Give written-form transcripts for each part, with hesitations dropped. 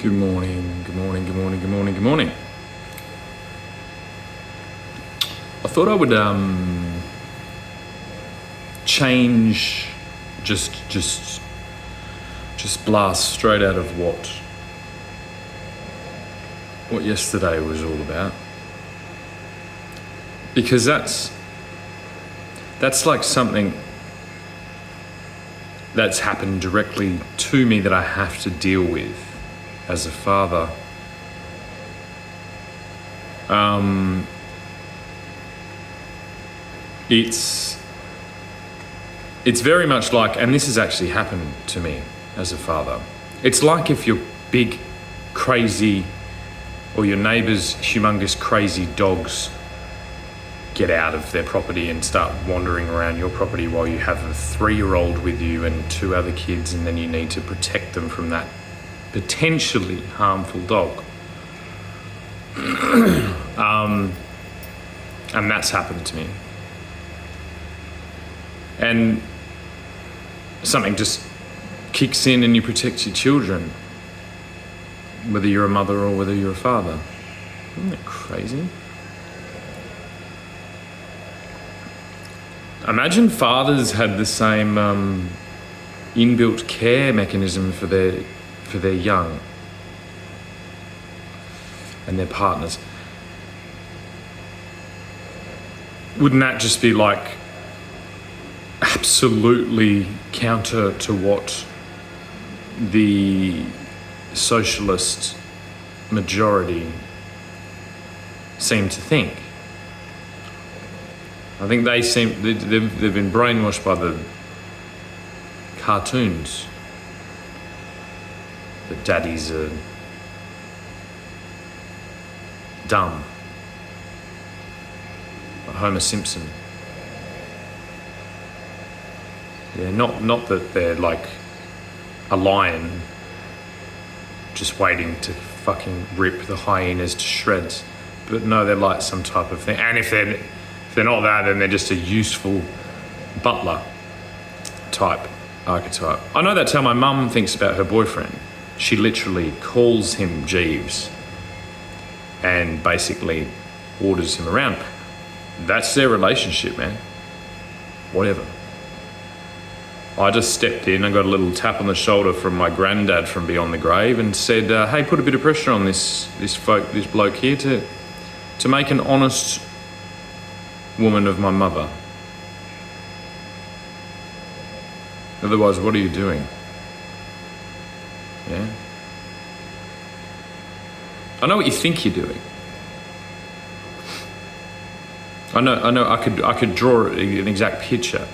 Good morning, good morning, good morning, good morning, good morning. I thought I would change, just blast straight out of what yesterday was all about. Because that's like something that's happened directly to me that I have to deal with as a father. It's very much like, and this has actually happened to me as a father. It's like if your big, crazy, or your neighbour's humongous, crazy dogs get out of their property and start wandering around your property while you have a 3-year-old with you and 2 other kids, and then you need to protect them from that potentially harmful dog. And that's happened to me. And something just kicks in and you protect your children, whether you're a mother or whether you're a father. Isn't that crazy? Imagine fathers had the same inbuilt care mechanism for their young and their partners. Wouldn't that just be like absolutely counter to what the socialist majority seem to think? I think they've been brainwashed by the cartoons that daddies are dumb. Like Homer Simpson. Yeah, not that they're like a lion just waiting to fucking rip the hyenas to shreds, but no, they're like some type of thing. And if they're not that, then they're just a useful butler type archetype. I know that's how my mum thinks about her boyfriend. She literally calls him Jeeves and basically orders him around. That's their relationship, man. Whatever. I just stepped in and got a little tap on the shoulder from my granddad from beyond the grave and said, hey, put a bit of pressure on this bloke here to make an honest woman of my mother. Otherwise, what are you doing? Yeah. I know what you think you're doing. I know. I could draw an exact picture.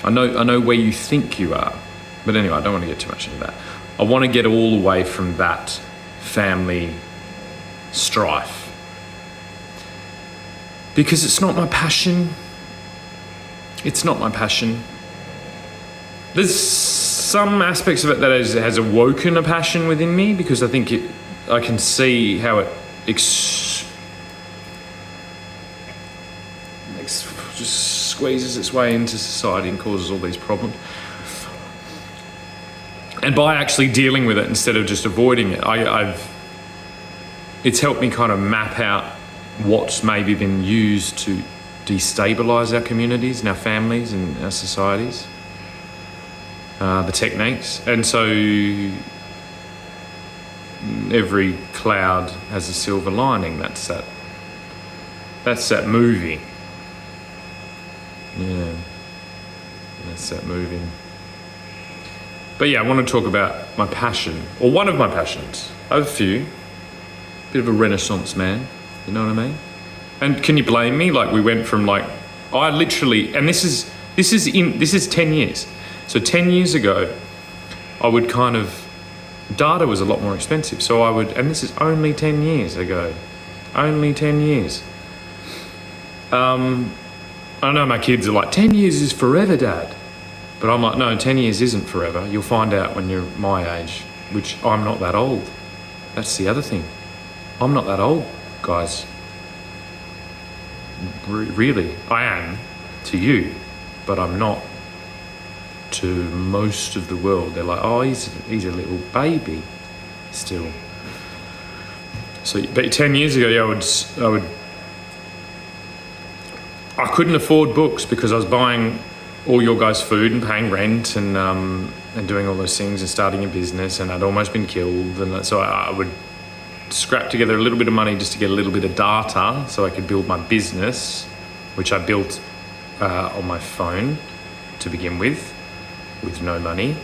I know where you think you are, but anyway, I don't want to get too much into that. I want to get all away from that family strife because it's not my passion. It's not my passion. There's some aspects of it that has awoken a passion within me because I think I can see how it just squeezes its way into society and causes all these problems. And by actually dealing with it instead of just avoiding it, it's helped me kind of map out what's maybe been used to destabilise our communities and our families and our societies, the techniques. And so every cloud has a silver lining. That's that movie. Yeah, that's that movie. But yeah, I want to talk about my passion, or one of my passions. I have a few. Bit of a renaissance man, you know what I mean? And can you blame me? Like we went from I literally, and this is 10 years. So 10 years ago, I would data was a lot more expensive. So and this is only 10 years ago. Only 10 years. I know my kids are like, 10 years is forever, Dad. But I'm like, no, 10 years isn't forever. You'll find out when you're my age, which I'm not that old. That's the other thing. I'm not that old, guys. Really, I am to you, but I'm not to most of the world. They're like, oh, he's a little baby still. So, but 10 years ago, yeah, I couldn't afford books because I was buying all your guys' food and paying rent and doing all those things and starting a business, and I'd almost been killed. And so I would scrap together a little bit of money just to get a little bit of data so I could build my business, which I built on my phone to begin with no money.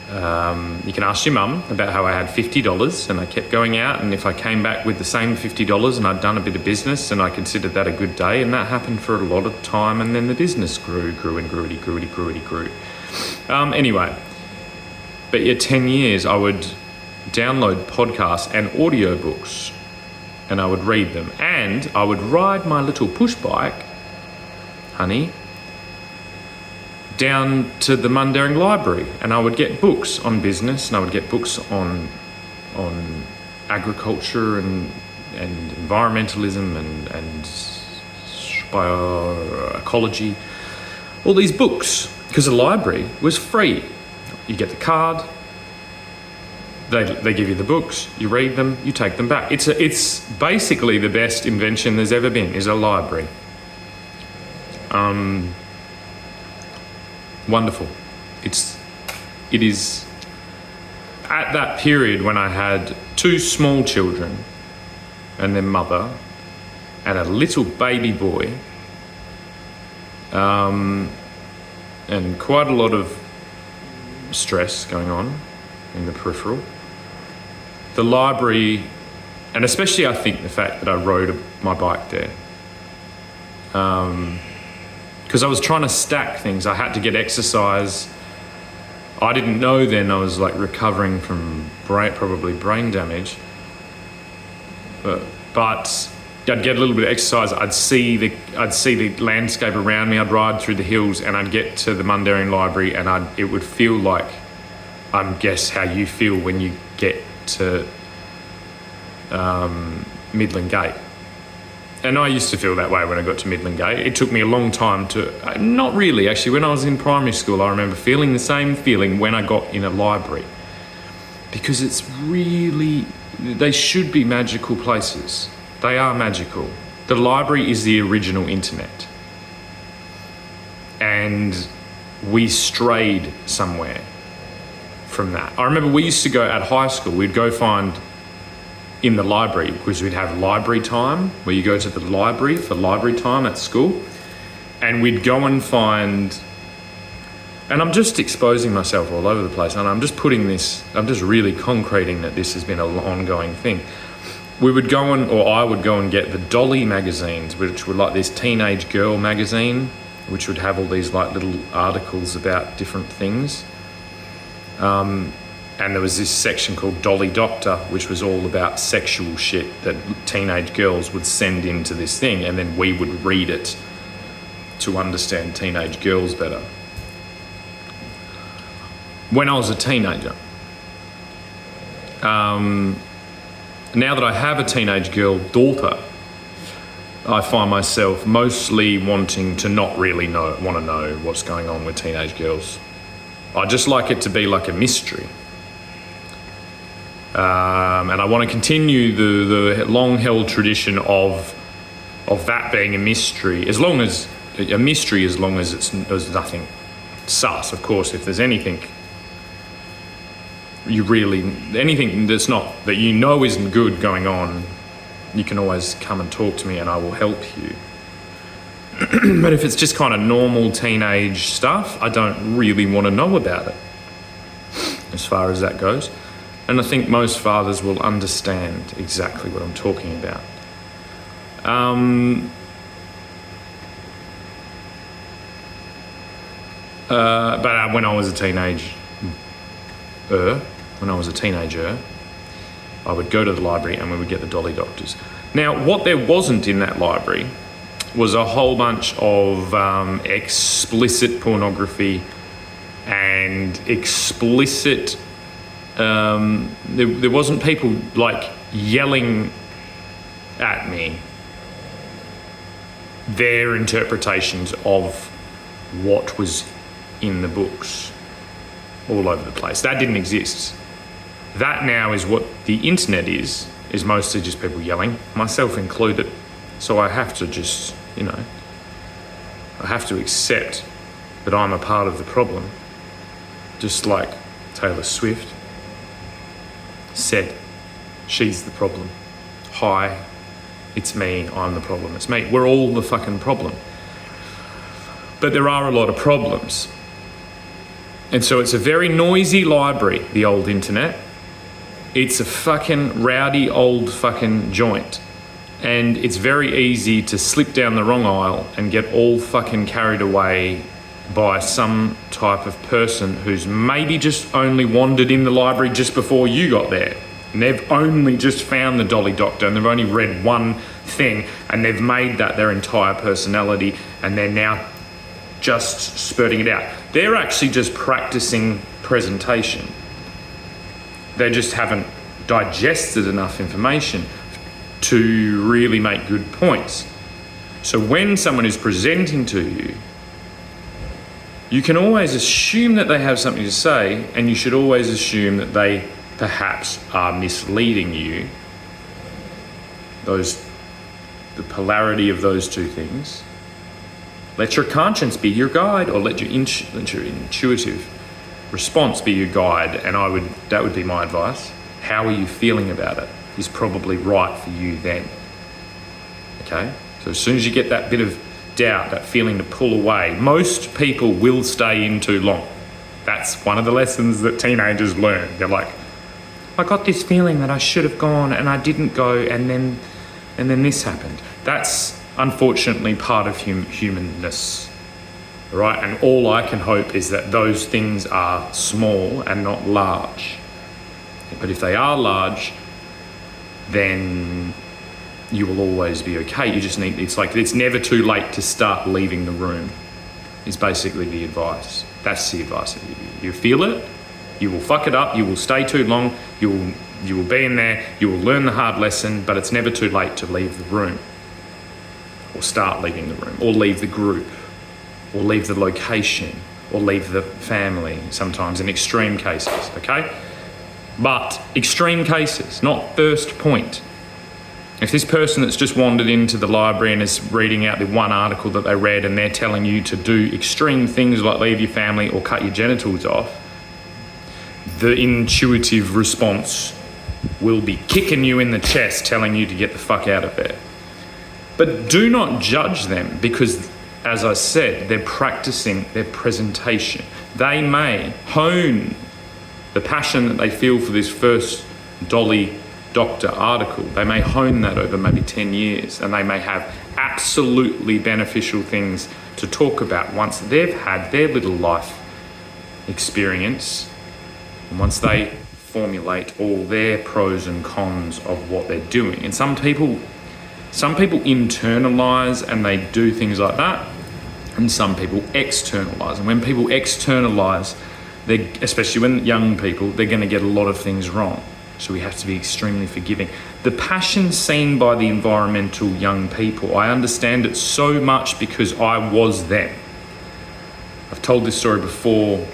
You can ask your mum about how I had $50 and I kept going out, and if I came back with the same $50 and I'd done a bit of business, and I considered that a good day, and that happened for a lot of time, and then the business grew and grew. Anyway, but yeah, 10 years I would download podcasts and audiobooks and I would read them, and I would ride my little push bike, honey, down to the Mundaring Library, and I would get books on business, and I would get books on agriculture and environmentalism and bioecology, all these books, because the library was free. You get the card, they give you the books, you read them, you take them back. It's basically the best invention there's ever been, is a library. Wonderful. It is at that period when I had 2 small children and their mother and a little baby boy, and quite a lot of stress going on in the peripheral. The library, and especially I think the fact that I rode my bike there, because I was trying to stack things. I had to get exercise. I didn't know then I was like recovering from probably brain damage. But I'd get a little bit of exercise. I'd see the landscape around me. I'd ride through the hills, and I'd get to the Mundaring Library, and it would feel like, I guess how you feel when you get to Midland Gate. And I used to feel that way when I got to Midland Gate. It took me a long time to, not really actually, when I was in primary school I remember feeling the same feeling when I got in a library. Because it's really, they should be magical places. They are magical. The library is the original internet. And we strayed somewhere from that. I remember we used to go at high school, we'd go find in the library, because we'd have library time where you go to the library for library time at school, and we'd go and find, and I'm just exposing myself all over the place, and I'm just really concreting that this has been an ongoing thing. I would go and get the Dolly magazines, which were like this teenage girl magazine, which would have all these like little articles about different things. And there was this section called Dolly Doctor, which was all about sexual shit that teenage girls would send into this thing, and then we would read it to understand teenage girls better. When I was a teenager, now that I have a teenage girl daughter, I find myself mostly wanting to not really want to know what's going on with teenage girls. I just like it to be like a mystery. And I want to continue the long-held tradition of that being a mystery, as long as it's nothing sus. Of course, if there's anything that's not, that you know isn't good going on, you can always come and talk to me and I will help you. But if it's just kind of normal teenage stuff, I don't really want to know about it, as far as that goes. And I think most fathers will understand exactly what I'm talking about. But when I was a teenager, I would go to the library and we would get the Dolly Doctors. Now, what there wasn't in that library was a whole bunch of explicit pornography and explicit... there wasn't people like yelling at me their interpretations of what was in the books all over the place. That didn't exist. That now is what the internet is mostly just people yelling, myself included. So I have to just, I have to accept that I'm a part of the problem. Just like Taylor Swift said, she's the problem. Hi, it's me, I'm the problem. It's me. We're all the fucking problem. But there are a lot of problems. And so it's a very noisy library, the old internet. It's a fucking rowdy old fucking joint. And it's very easy to slip down the wrong aisle and get all fucking carried away by some type of person who's maybe just only wandered in the library just before you got there. And they've only just found the Dolly Doctor and they've only read one thing and they've made that their entire personality and they're now just spurting it out. They're actually just practicing presentation. They just haven't digested enough information to really make good points. So when someone is presenting to you, you can always assume that they have something to say, and you should always assume that they perhaps are misleading you. The polarity of those two things. Let your conscience be your guide, or let your intuitive response be your guide, and that would be my advice. How are you feeling about it is probably right for you then. Okay? So as soon as you get that bit of doubt, that feeling to pull away, most people will stay in too long. That's one of the lessons that teenagers learn. They're like, I got this feeling that I should have gone and I didn't go, and then this happened. That's unfortunately part of humanness, right? And all I can hope is that those things are small and not large. But if they are large, then you will always be okay. You just need, it's never too late to start leaving the room, is basically the advice. That's the advice I give you. You feel it, you will fuck it up, you will stay too long, you will be in there, you will learn the hard lesson, but it's never too late to leave the room. Or start leaving the room, or leave the group, or leave the location, or leave the family, sometimes in extreme cases, okay? But extreme cases, not first point. If this person that's just wandered into the library and is reading out the one article that they read and they're telling you to do extreme things like leave your family or cut your genitals off, the intuitive response will be kicking you in the chest, telling you to get the fuck out of there. But do not judge them because, as I said, they're practicing their presentation. They may hone the passion that they feel for this first Dolly Doctor article. They may hone that over maybe 10 years and they may have absolutely beneficial things to talk about once they've had their little life experience and once they formulate all their pros and cons of what they're doing. And some people internalize and they do things like that, and some people externalize. And when people externalize, especially when young people, they're going to get a lot of things wrong. So we have to be extremely forgiving. The passion seen by the environmental young people, I understand it so much because I was them. I've told this story before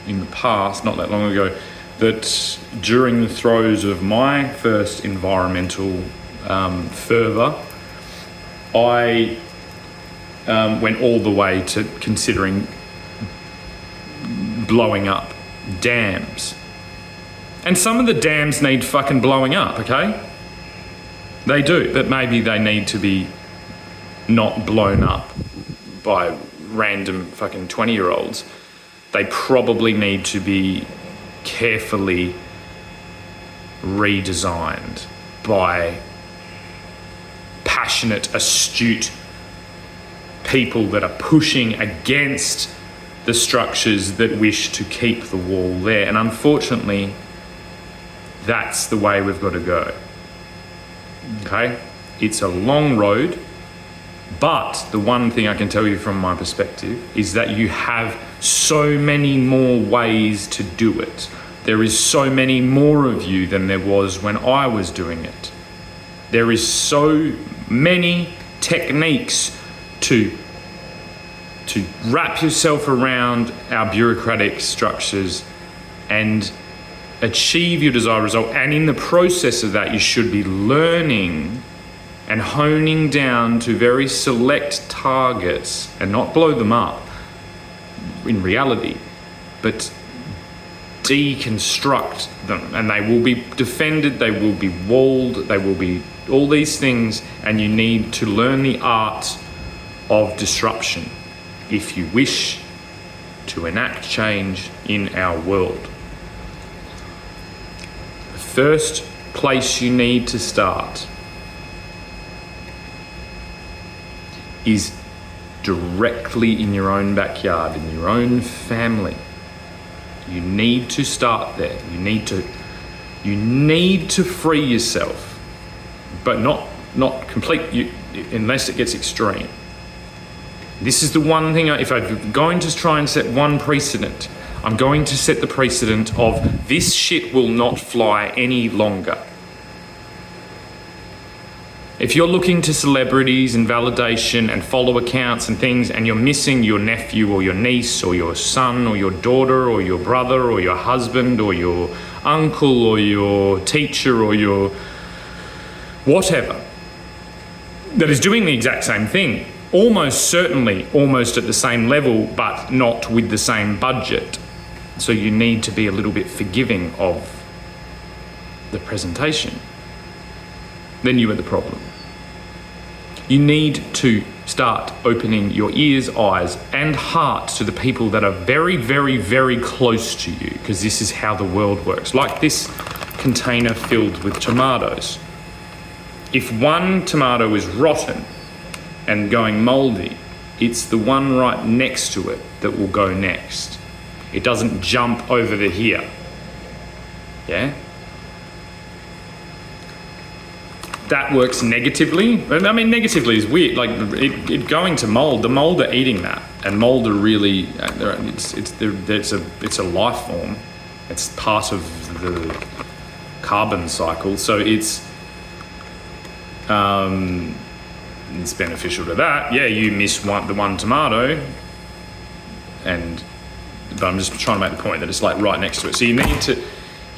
in the past, not that long ago, that during the throes of my first environmental fervour, I went all the way to considering blowing up dams. And some of the dams need fucking blowing up, okay? They do, but maybe they need to be not blown up by random fucking 20-year-olds. They probably need to be carefully redesigned by passionate, astute people that are pushing against the structures that wish to keep the wall there. And unfortunately, that's the way we've got to go. Okay? It's a long road, but the one thing I can tell you from my perspective is that you have so many more ways to do it. There is so many more of you than there was when I was doing it. There is so many techniques to to wrap yourself around our bureaucratic structures and achieve your desired result. And in the process of that, you should be learning and honing down to very select targets and not blow them up in reality, but deconstruct them. And they will be defended, they will be walled, they will be all these things, and you need to learn the art of disruption if you wish to enact change in our world. The first place you need to start is directly in your own backyard, in your own family. You need to start there. You need to free yourself, but not complete, unless it gets extreme. This is the one thing, if I'm going to try and set one precedent, I'm going to set the precedent of this shit will not fly any longer. If you're looking to celebrities and validation and follow accounts and things, and you're missing your nephew or your niece or your son or your daughter or your brother or your husband or your uncle or your teacher or your whatever, that is doing the exact same thing, almost certainly almost at the same level, but not with the same budget. So you need to be a little bit forgiving of the presentation. Then you are the problem. You need to start opening your ears, eyes, and heart to the people that are very, very, very close to you, because this is how the world works. Like this container filled with tomatoes. If one tomato is rotten and going moldy, it's the one right next to it that will go next. It doesn't jump over to here. Yeah? That works negatively. I mean, negatively is weird. Like it going to mold. The mold are eating that, and mold are really it's a life form. It's part of the carbon cycle. So it's beneficial to that. Yeah, you miss the one tomato, but I'm just trying to make the point that it's like right next to it. So you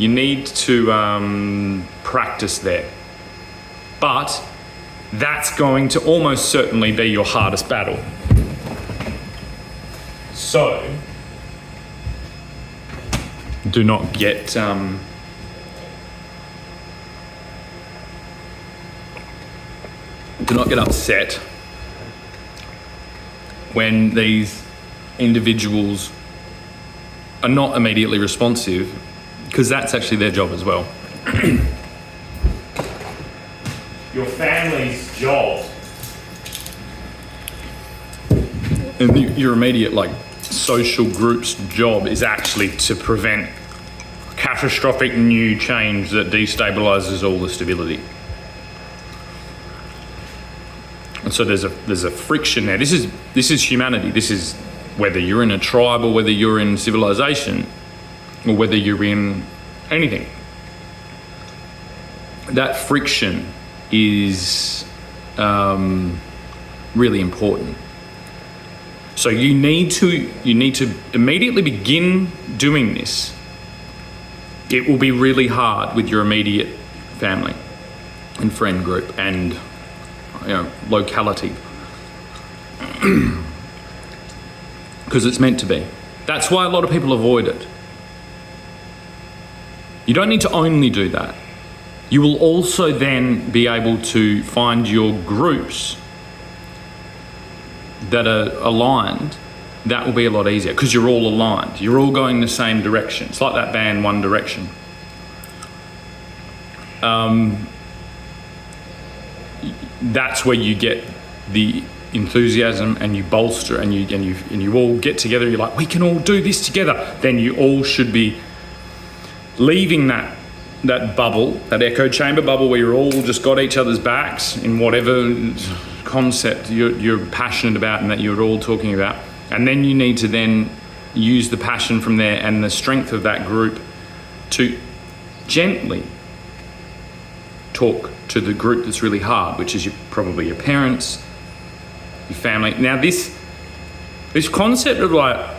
need to practice there. But that's going to almost certainly be your hardest battle. So do not get upset when these individuals are not immediately responsive, because that's actually their job as well. Your family's job and your immediate social group's job is actually to prevent catastrophic new change that destabilizes all the stability. And so there's a friction there. This is humanity. This is whether you're in a tribe or whether you're in civilization or whether you're in anything. That friction is really important. So you need to immediately begin doing this. It will be really hard with your immediate family and friend group and locality, because it's meant to be. That's why a lot of people avoid it. You don't need to only do that. You will also then be able to find your groups that are aligned. That will be a lot easier because you're all aligned. You're all going the same direction. It's like that band One Direction. That's where you get the enthusiasm and you bolster and you all get together. You're like, we can all do this together. Then you all should be leaving that bubble, that echo chamber bubble where you're all just got each other's backs in whatever concept you're passionate about and that you're all talking about. And then you need to then use the passion from there and the strength of that group to gently talk to the group that's really hard, which is probably your parents, your family. Now this This concept of like,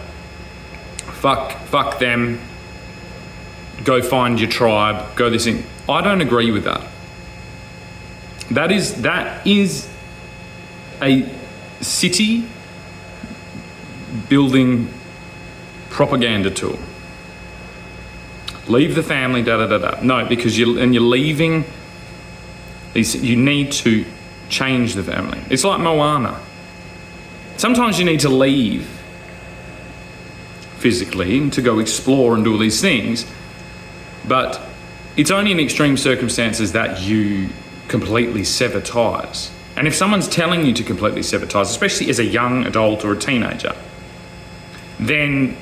fuck them, go find your tribe, go this thing. I don't agree with that. That is a city building propaganda tool. Leave the family, No, because you're leaving these. You need to change the family. It's like Moana. Sometimes you need to leave physically to go explore and do all these things, but it's only in extreme circumstances that you completely sever ties. And if someone's telling you to completely sever ties, especially as a young adult or a teenager, then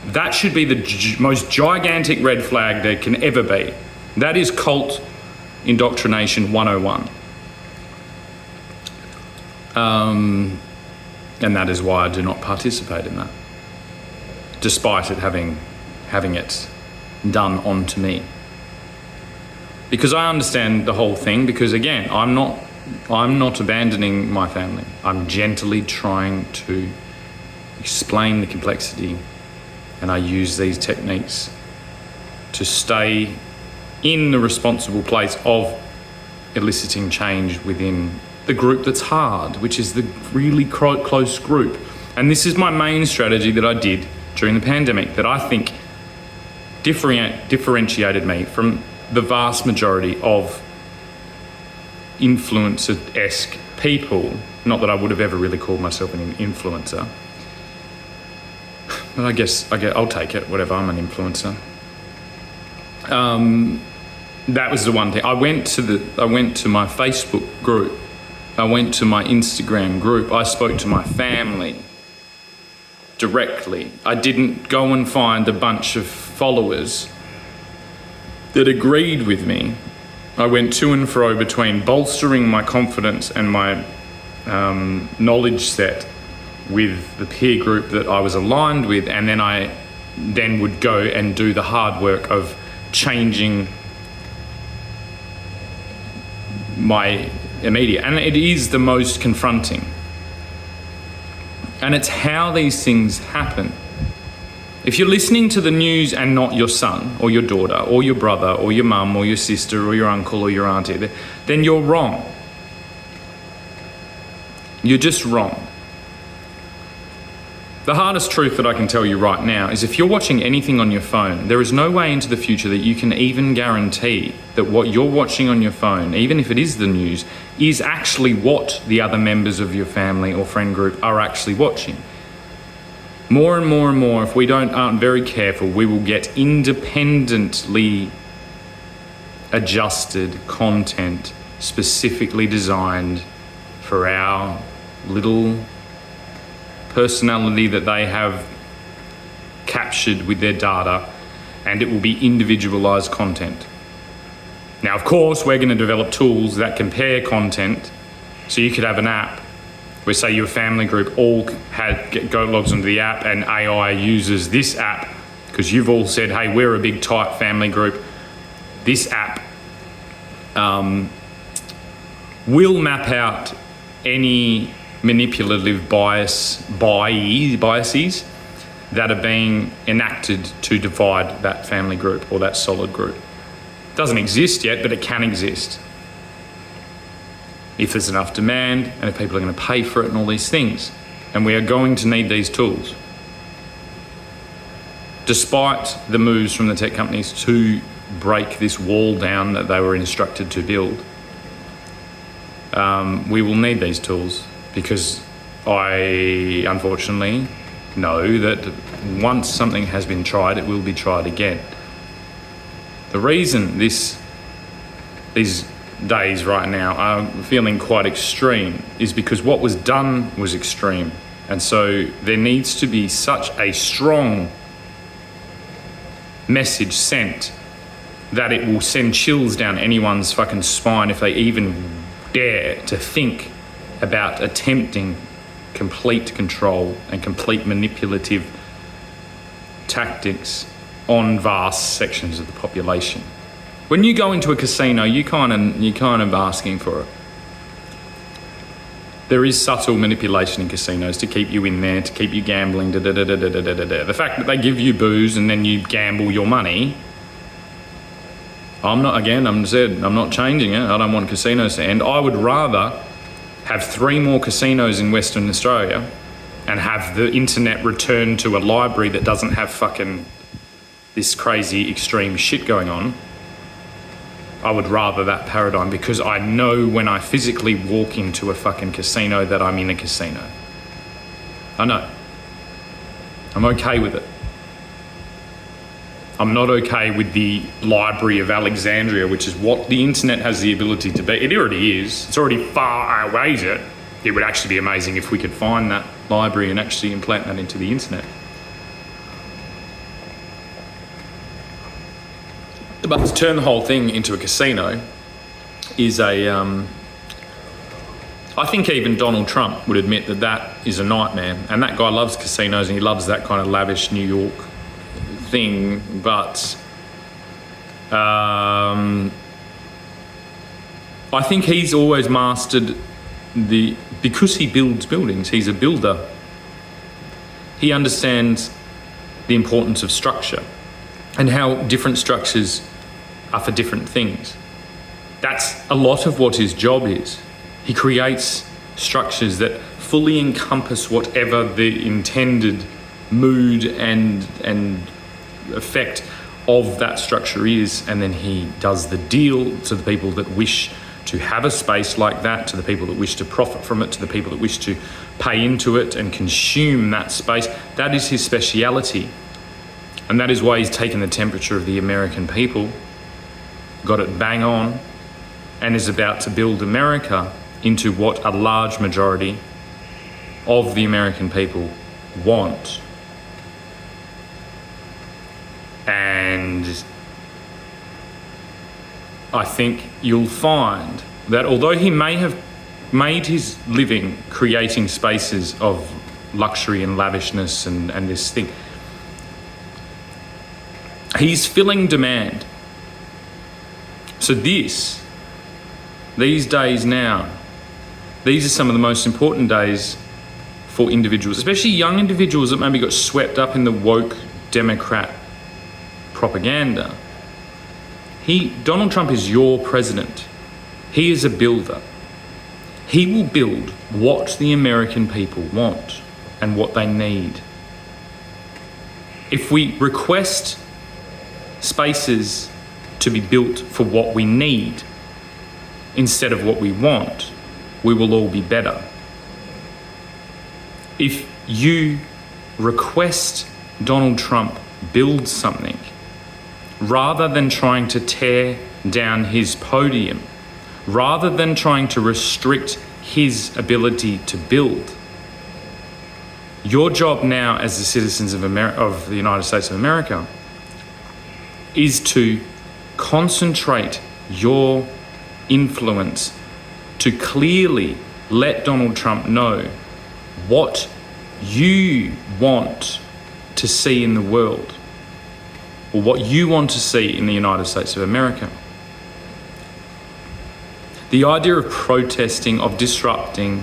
that should be the most gigantic red flag there can ever be. That is cult indoctrination 101. And that is why I do not participate in that, despite it having it done onto me. Because I understand the whole thing, because again, I'm not abandoning my family. I'm gently trying to explain the complexity, and I use these techniques to stay in the responsible place of eliciting change within the group that's hard, which is the really close group. And this is my main strategy that I did during the pandemic that I think differentiated me from the vast majority of influencer-esque people. Not that I would have ever really called myself an influencer, but I guess I'll take it, whatever, I'm an influencer. That was the one thing. I went to my Facebook group. I went to my Instagram group. I spoke to my family directly. I didn't go and find a bunch of followers that agreed with me. I went to and fro between bolstering my confidence and my knowledge set with the peer group that I was aligned with, and then I would go and do the hard work of changing my immediate. And it is the most confronting. And it's how these things happen. If you're listening to the news and not your son or your daughter or your brother or your mum or your sister or your uncle or your auntie, then you're wrong. You're just wrong. The hardest truth that I can tell you right now is if you're watching anything on your phone, there is no way into the future that you can even guarantee that what you're watching on your phone, even if it is the news, is actually what the other members of your family or friend group are actually watching. More and more and more, if we aren't very careful, we will get independently adjusted content specifically designed for our little personality that they have captured with their data, and it will be individualized content. Now, of course, we're going to develop tools that compare content. So you could have an app where, say, your family group all logs into the app, and AI uses this app because you've all said, hey, we're a big tight family group. This app will map out any manipulative biases that are being enacted to divide that family group or that solid group. It doesn't exist yet, but it can exist if there's enough demand and if people are going to pay for it and all these things. And we are going to need these tools. Despite the moves from the tech companies to break this wall down that they were instructed to build, we will need these tools, because I unfortunately know that once something has been tried, it will be tried again. The reason these days right now are feeling quite extreme is because what was done was extreme. And so there needs to be such a strong message sent that it will send chills down anyone's fucking spine if they even dare to think about attempting complete control and complete manipulative tactics on vast sections of the population. When you go into a casino, you kind of asking for it. There is subtle manipulation in casinos to keep you in there, to keep you gambling. The fact that they give you booze and then you gamble your money, I'm not changing it. I don't want casinos to end. I would rather have 3 more casinos in Western Australia and have the internet return to a library that doesn't have fucking this crazy extreme shit going on. I would rather that paradigm, because I know when I physically walk into a fucking casino that I'm in a casino. I know. I'm okay with it. I'm not okay with the Library of Alexandria, which is what the internet has the ability to be. It already is. It's already far outweighs it. It would actually be amazing if we could find that library and actually implant that into the internet. But to turn the whole thing into a casino is I think even Donald Trump would admit that that is a nightmare. And that guy loves casinos and he loves that kind of lavish New York thing. But I think he's always mastered because he builds buildings, he's a builder. He understands the importance of structure and how different structures are for different things. That's a lot of what his job is. He creates structures that fully encompass whatever the intended mood and effect of that structure is, and then he does the deal to the people that wish to have a space like that, to the people that wish to profit from it, to the people that wish to pay into it and consume that space. That is his speciality. And that is why he's taken the temperature of the American people, got it bang on, and is about to build America into what a large majority of the American people want. And I think you'll find that although he may have made his living creating spaces of luxury and lavishness and this thing, he's filling demand. So these days now, these are some of the most important days for individuals, especially young individuals that maybe got swept up in the woke Democrat propaganda. Donald Trump is your president. He is a builder. He will build what the American people want and what they need. If we request spaces to be built for what we need instead of what we want, we will all be better. If you request Donald Trump build something rather than trying to tear down his podium, rather than trying to restrict his ability to build, your job now as the citizens of the United States of America is to concentrate your influence to clearly let Donald Trump know what you want to see in the world, or what you want to see in the United States of America. The idea of protesting, of disrupting,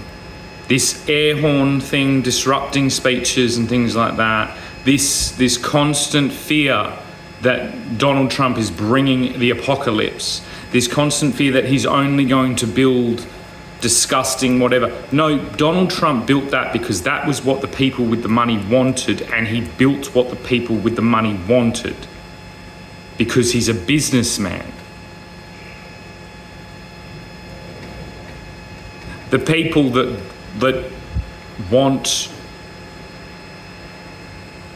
this air horn thing, disrupting speeches and things like that, this constant fear that Donald Trump is bringing the apocalypse, this constant fear that he's only going to build disgusting whatever. No, Donald Trump built that because that was what the people with the money wanted, and he built what the people with the money wanted because he's a businessman. The people that want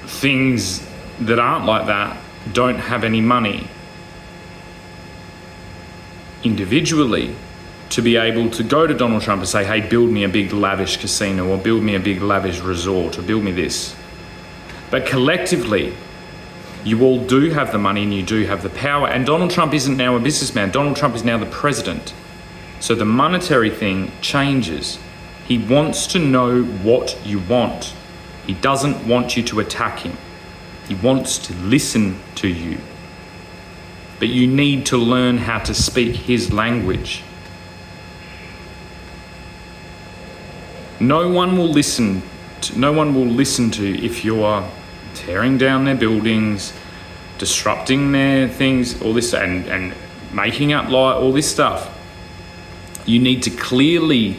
things that aren't like that don't have any money individually to be able to go to Donald Trump and say, hey, build me a big lavish casino, or build me a big lavish resort, or build me this. But collectively, you all do have the money and you do have the power. And Donald Trump isn't now a businessman. Donald Trump is now the president. So the monetary thing changes. He wants to know what you want. He doesn't want you to attack him. He wants to listen to you. But you need to learn how to speak his language. No one will listen to if you're tearing down their buildings, disrupting their things, all this, and making up all this stuff. You need to clearly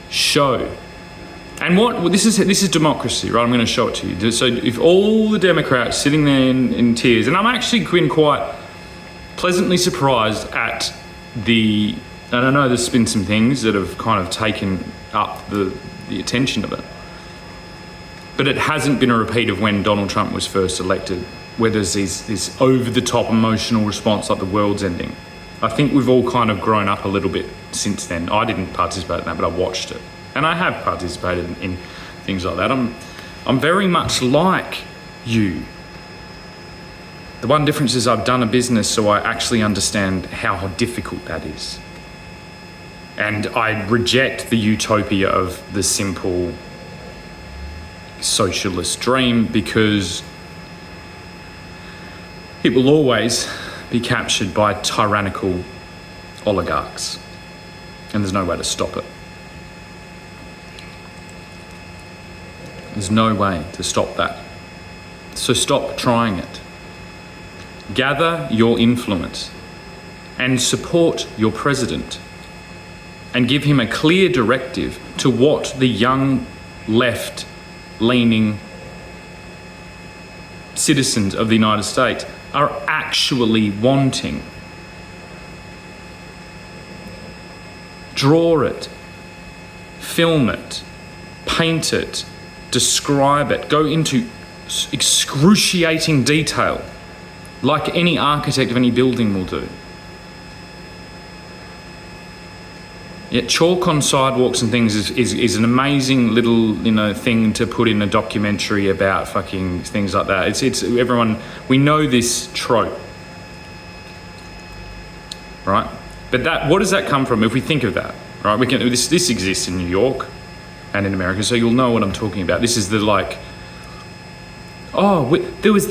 show. And this is democracy, right? I'm going to show it to you. So if all the Democrats sitting there in tears, and I'm actually been quite pleasantly surprised at and I know there's been some things that have kind of taken up the attention of it, but it hasn't been a repeat of when Donald Trump was first elected, where there's this over-the-top emotional response like the world's ending. I think we've all kind of grown up a little bit since then. I didn't participate in that, but I watched it. And I have participated in things like that. I'm very much like you. The one difference is I've done a business, so I actually understand how difficult that is. And I reject the utopia of the simple socialist dream, because it will always be captured by tyrannical oligarchs. And there's no way to stop it. There's no way to stop that. So stop trying it. Gather your influence and support your president, and give him a clear directive to what the young left-leaning citizens of the United States are actually wanting. Draw it, film it, paint it, describe it, go into excruciating detail, like any architect of any building will do. Yet chalk on sidewalks and things is an amazing little, thing to put in a documentary about fucking things like that. It's everyone, we know this trope, right? But what does that come from? If we think of that, right? This exists in New York and in America, so you'll know what I'm talking about. This is there was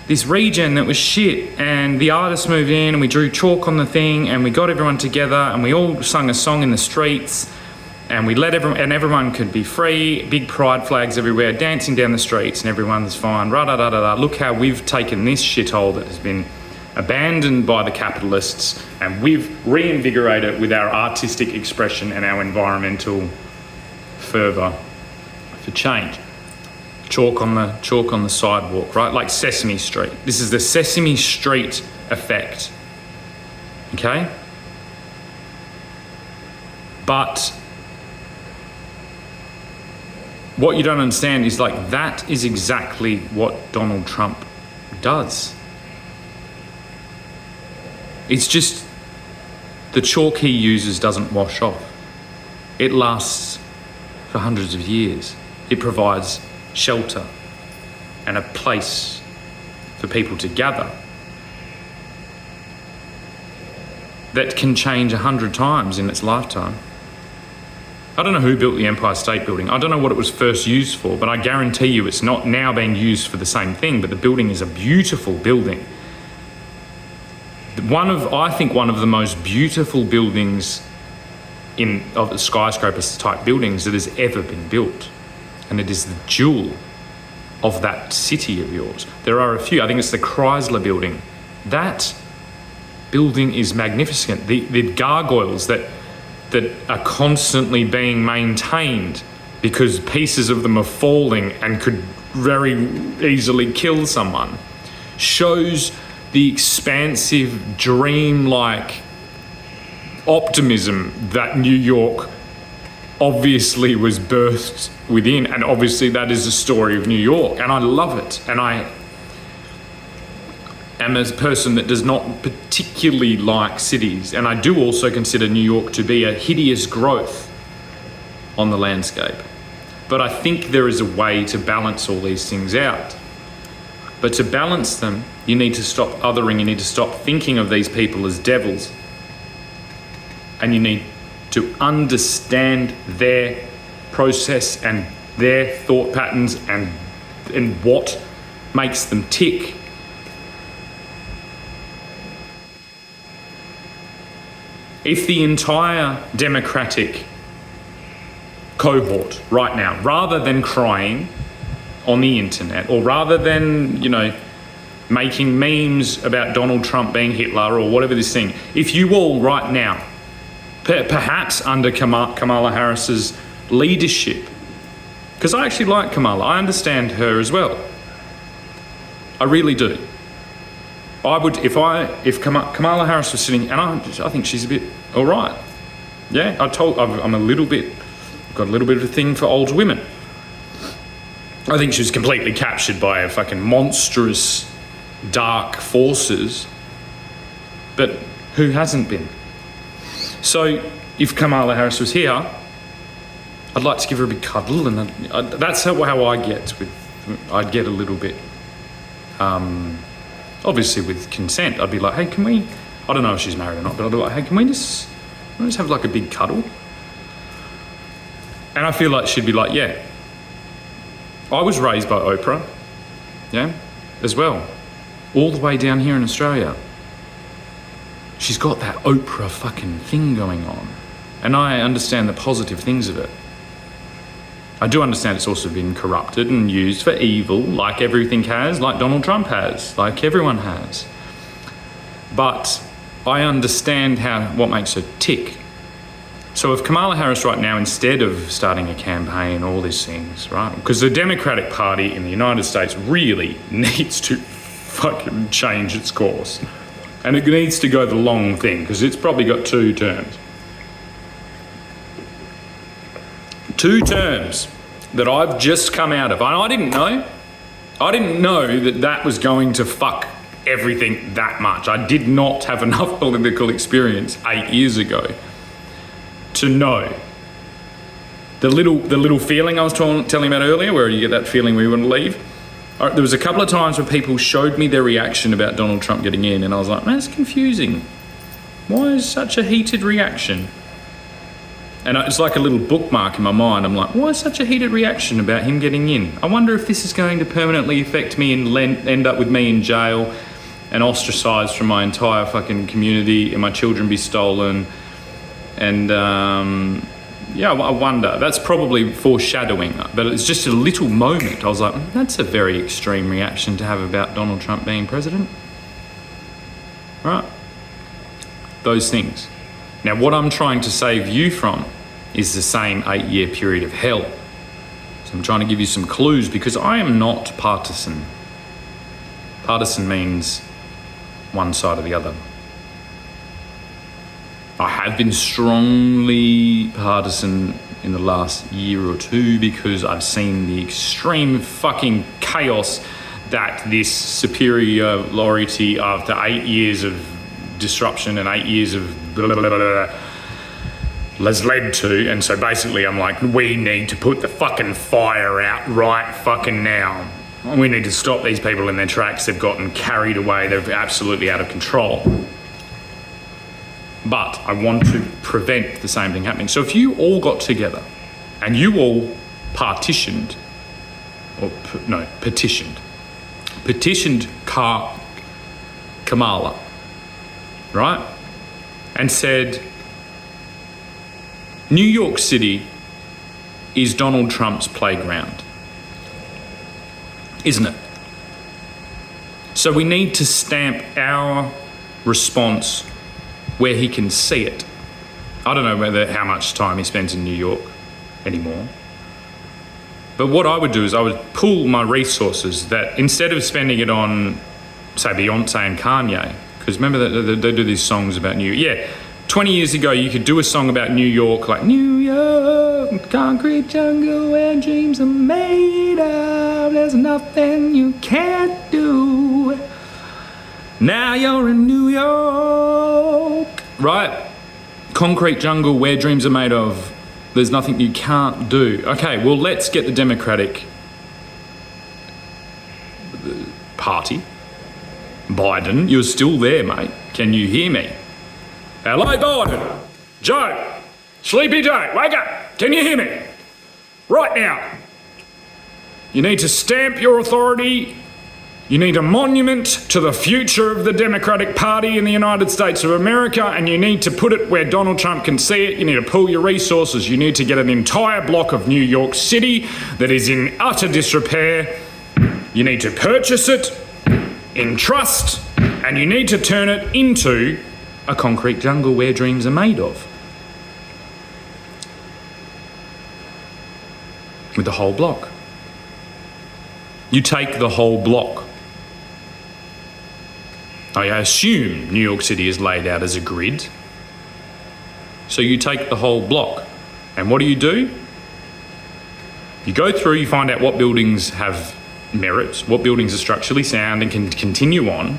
this region that was shit, and the artists moved in, and we drew chalk on the thing, and we got everyone together, and we all sung a song in the streets, and we let everyone could be free, big pride flags everywhere, dancing down the streets, and everyone's fine, ra-da-da-da-da. Look how we've taken this shithole that has been abandoned by the capitalists, and we've reinvigorated it with our artistic expression and our environmental fervour for change. Chalk on the sidewalk, right? Like Sesame Street. This is the Sesame Street effect. Okay? But what you don't understand is that is exactly what Donald Trump does. It's just the chalk he uses doesn't wash off. It lasts for hundreds of years. It provides shelter and a place for people to gather that can change 100 times in its lifetime. I don't know who built the Empire State Building. I don't know what it was first used for, but I guarantee you it's not now being used for the same thing, but the building is a beautiful building. I think one of the most beautiful buildings of the skyscraper type buildings that has ever been built. And it is the jewel of that city of yours. There are a few. I think it's the Chrysler Building. That building is magnificent. The gargoyles that are constantly being maintained because pieces of them are falling and could very easily kill someone, shows the expansive, dreamlike optimism that New York obviously was birthed within, and obviously that is the story of New York, and I love it. And I am a person that does not particularly like cities, and I do also consider New York to be a hideous growth on the landscape. But I think there is a way to balance all these things out. But to balance them, you need to stop othering, you need to stop thinking of these people as devils, and you need to understand their process and their thought patterns and what makes them tick. If the entire democratic cohort right now, rather than crying on the internet, or rather than, making memes about Donald Trump being Hitler or whatever this thing, if you all right now, perhaps under Kamala Harris's leadership, because I actually like Kamala, I understand her as well. I really do. I would, if Kamala Harris was sitting, and I think she's a bit all right. Yeah, I've got a little bit of a thing for older women. I think she was completely captured by a fucking monstrous dark forces, but who hasn't been? So if Kamala Harris was here, I'd like to give her a big cuddle, and that's how I get I'd get a little bit, obviously with consent. I'd be like, hey, can we, I don't know if she's married or not, but I'd be like, hey, can we just have like a big cuddle? And I feel like she'd be like, yeah. I was raised by Oprah, yeah, as well, all the way down here in Australia. She's got that Oprah fucking thing going on, and I understand the positive things of it. I do understand it's also been corrupted and used for evil, like everything has, like Donald Trump has, like everyone has. But I understand what makes her tick. So if Kamala Harris right now, instead of starting a campaign, all these things, right? Because the Democratic Party in the United States really needs to fucking change its course. And it needs to go the long thing, because it's probably got 2 terms. 2 terms that I've just come out of. And I didn't know that was going to fuck everything that much. I did not have enough political experience 8 years ago to know. The little feeling I was telling about earlier, where you get that feeling where you want to leave. There was a couple of times where people showed me their reaction about Donald Trump getting in, and I was like, man, it's confusing. Why is such a heated reaction? And it's like a little bookmark in my mind. I'm like, why is such a heated reaction about him getting in? I wonder if this is going to permanently affect me and end up with me in jail and ostracised from my entire fucking community, and my children be stolen. And I wonder. That's probably foreshadowing, but it's just a little moment. I was like, that's a very extreme reaction to have about Donald Trump being president. Right? Those things. Now, what I'm trying to save you from is the same 8-year period of hell. So I'm trying to give you some clues, because I am not partisan. Partisan means one side or the other. I have been strongly partisan in the last year or two, because I've seen the extreme fucking chaos that this superiority after 8 years of disruption and 8 years of blah, blah, blah, blah, blah, has led to. And so basically I'm like, we need to put the fucking fire out right fucking now. We need to stop these people in their tracks. They've gotten carried away. They're absolutely out of control. But I want to prevent the same thing happening. So if you all got together and you all petitioned Kamala, right? And said, New York City is Donald Trump's playground, isn't it? So we need to stamp our response where he can see it. I don't know how much time he spends in New York anymore. But what I would do is I would pool my resources, that instead of spending it on, say, Beyonce and Kanye, because remember that they do these songs about New York. Yeah, 20 years ago you could do a song about New York, like New York, concrete jungle where dreams are made of, there's nothing you can't do. Now you're in New York, right? Concrete jungle where dreams are made of. There's nothing you can't do. Okay, well, let's get the Democratic Party. Biden, you're still there, mate. Can you hear me? Hello, Biden. Joe. Sleepy Joe, wake up. Can you hear me? Right now. You need to stamp your authority You need a monument to the future of the Democratic Party in the United States of America, and you need to put it where Donald Trump can see it. You need to pool your resources. You need to get an entire block of New York City that is in utter disrepair. You need to purchase it in trust, and you need to turn it into a concrete jungle where dreams are made of. With the whole block. You take the whole block. I assume New York City is laid out as a grid. So you take the whole block. And what do? You go through, you find out what buildings have merit, what buildings are structurally sound and can continue on,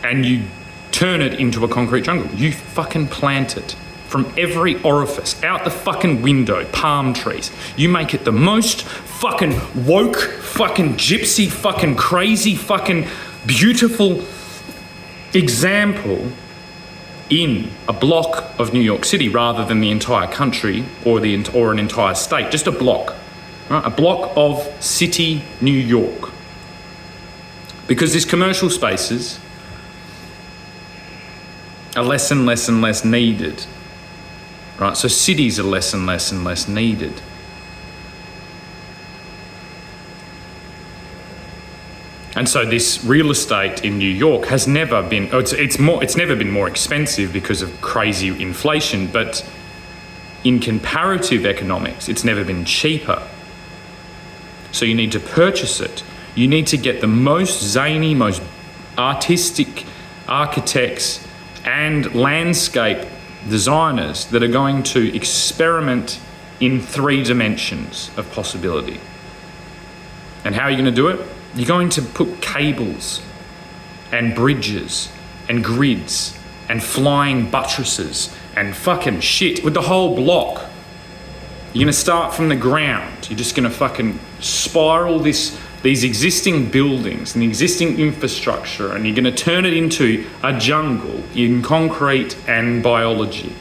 and you turn it into a concrete jungle. You fucking plant it from every orifice, out the fucking window, palm trees. You make it the most fucking woke, fucking gypsy, fucking crazy, fucking beautiful example in a block of New York City rather than the entire country or an entire state. Just a block, right? A block of city New York. Because these commercial spaces are less and less and less needed. Right, so cities are less and less and less needed. And so this real estate in New York has never been, it's never been more expensive because of crazy inflation, but in comparative economics, it's never been cheaper. So you need to purchase it. You need to get the most zany, most artistic architects and landscape designers that are going to experiment in 3 dimensions of possibility. And how are you going to do it? You're going to put cables and bridges and grids and flying buttresses and fucking shit with the whole block. You're going to start from the ground. You're just going to fucking spiral these existing buildings and the existing infrastructure, and you're going to turn it into a jungle in concrete and biology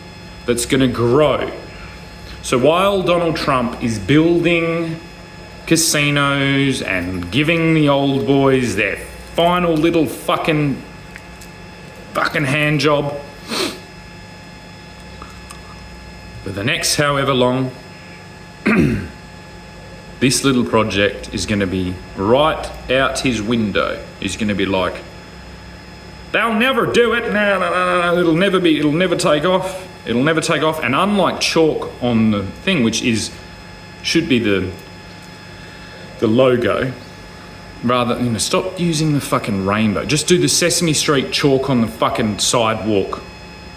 that's going to grow. So while Donald Trump is building casinos and giving the old boys their final little fucking hand job for the next however long, this little project is going to be right out his window. He's going to be like, they'll never do it. No. It'll never take off. It'll never take off. And unlike chalk on the thing, which should be the logo, rather, stop using the fucking rainbow. Just do the Sesame Street chalk on the fucking sidewalk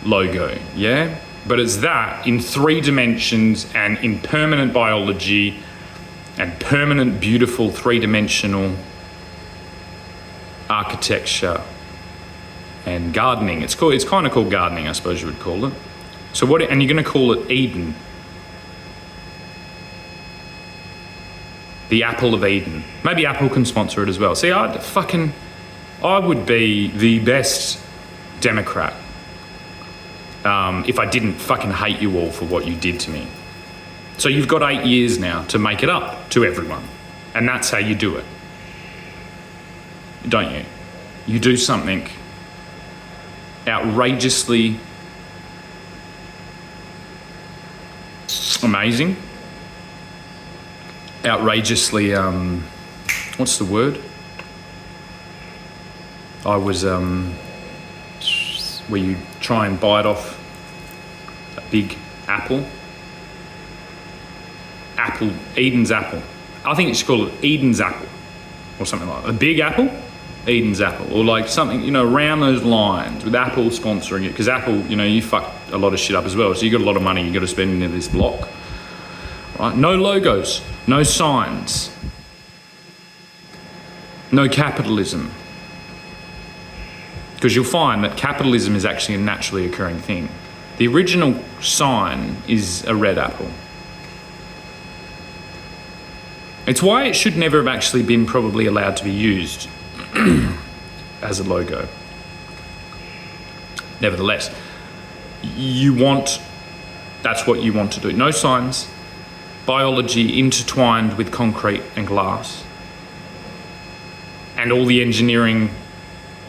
logo, yeah? But it's that in 3 dimensions and in permanent biology and permanent, beautiful, 3-dimensional architecture and gardening. It's kind of called gardening, I suppose you would call it. So and you're going to call it Eden. The Apple of Eden. Maybe Apple can sponsor it as well. See, I would be the best Democrat if I didn't fucking hate you all for what you did to me. So you've got 8 years now to make it up to everyone. And that's how you do it. Don't you? You do something outrageously amazing. Outrageously, what's the word? Where you try and bite off a big apple. Eden's apple. I think you should call it Eden's apple or something like that. A big apple, Eden's apple, or like something, around those lines with Apple sponsoring it. Because Apple, you fucked a lot of shit up as well. So you got a lot of money you got to spend into this block. Right? No logos, no signs, no capitalism. Because you'll find that capitalism is actually a naturally occurring thing. The original sign is a red apple. It's why it should never have actually been probably allowed to be used as a logo. Nevertheless, that's what you want to do. No signs, biology intertwined with concrete and glass. and all the engineering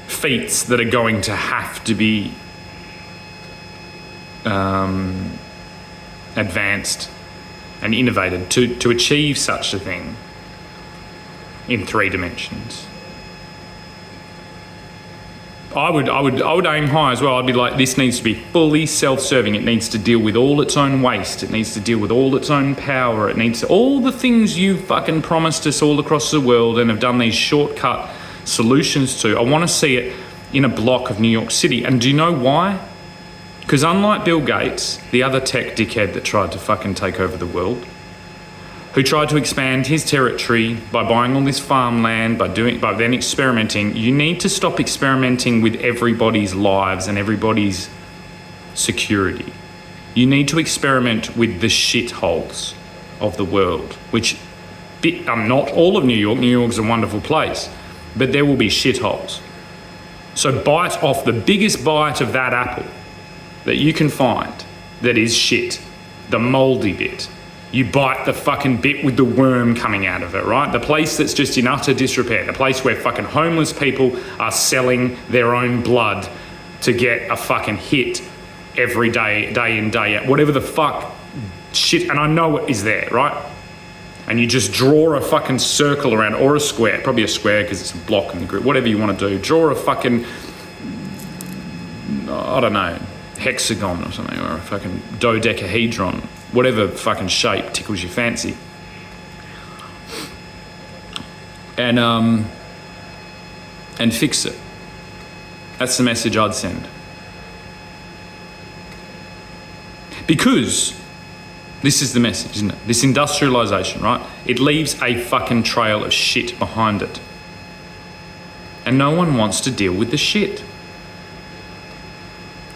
feats that are going to have to be advanced and innovated to achieve such a thing in 3 dimensions. I would aim high as well. I'd be like, this needs to be fully self-serving. It needs to deal with all its own waste. It needs to deal with all its own power. It needs to, all the things you fucking promised us all across the world and have done these shortcut solutions to. I want to see it in a block of New York City. And do you know why? Because unlike Bill Gates, the other tech dickhead that tried to fucking take over the world, who tried to expand his territory by buying all this farmland, by then experimenting, you need to stop experimenting with everybody's lives and everybody's security. You need to experiment with the shitholes of the world, which not all of New York. New York's a wonderful place, but there will be shitholes. So bite off the biggest bite of that apple that you can find that is shit, the mouldy bit. You bite the fucking bit with the worm coming out of it, right? The place that's just in utter disrepair, the place where fucking homeless people are selling their own blood to get a fucking hit every day, day in, day out, whatever the fuck shit, and I know it is there, right? And you just draw a fucking circle around, or a square, probably a square because it's a block in the group, whatever you want to do. Draw a fucking, I don't know, hexagon or something, or a fucking dodecahedron, whatever fucking shape tickles your fancy. And fix it. That's the message I'd send. Because this is the message, isn't it? This industrialization, right? It leaves a fucking trail of shit behind it. And no one wants to deal with the shit.